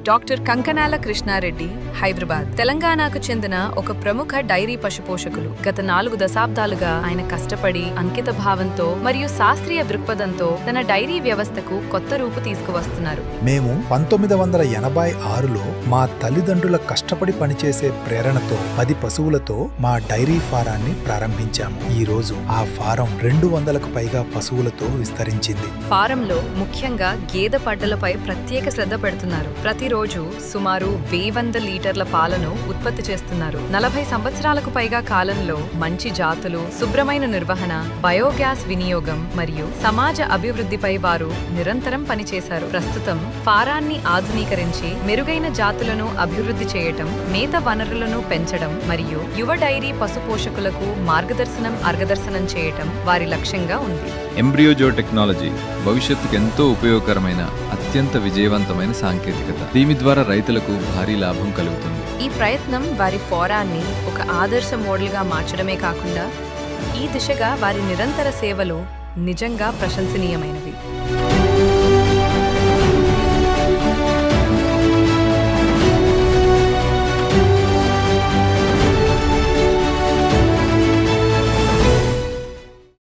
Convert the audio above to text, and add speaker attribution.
Speaker 1: Doctor Kankanala Krishna Reddy, Hyderabad. తెలంగాణకు చెందిన ఒక ప్రముఖ డైరీ పశుపోషకులు. గత 4 దశాబ్దాలుగా ఆయన కష్టపడి, అంకిత భావంతో మరియు శాస్త్రీయ దృక్పథంతో తన డైరీ వ్యవస్థకు కొత్త రూపు తీసుకువస్తున్నారు.
Speaker 2: మేము 1986లో మా తల్లిదండ్రుల కష్టపడి పనిచేసే ప్రేరణతో 10 పశువులతో మా డైరీ ఫారాన్ని ప్రారంభించాము. ఈ రోజు ఆ ఫారం 200కు పైగా పశువులతో విస్తరించింది.
Speaker 1: ఫారంలో ముఖ్యంగా గేదె పడ్డలపై ప్రత్యేక శ్రద్ధ పెడుతున్నారు. ప్రతిరోజు సుమారు 1000 లీటర్ల పాలను ఉత్పత్తి చేస్తున్నారు. 40 సంవత్సరాలకు పైగా కాలంలో మంచి జాతులు, శుభ్రమైన నిర్వహణ, బయోగ్యాస్ వినియోగం మరియు సమాజ అభివృద్ధిపై వారు నిరంతరం పనిచేశారు. ప్రస్తుతం ఫారాన్ని ఆధునీకరించి మెరుగైన జాతులను అభివృద్ధి చేయటం, మేత వనరులను పెంచడం మరియు యువ డైరీ పశుపోషకులకు మార్గదర్శనం చేయటం వారి లక్ష్యంగా ఉంది.
Speaker 3: ఎంబ్రియోజో టెక్నాలజీ భవిష్యత్తుకు ఎంతో ఉపయోగకరమైన అత్యంత విజయవంతమైన సాంకేతికత. దీని ద్వారా రైతులకు భారీ లాభం కలుగుతుంది.
Speaker 1: ఈ ప్రయత్నం వారి ఫారాన్ని ఒక ఆదర్శ మోడల్గా మార్చడమే కాకుండా ఈ దిశగా వారి నిరంతర సేవలు నిజంగా ప్రశంసనీయమైనవి.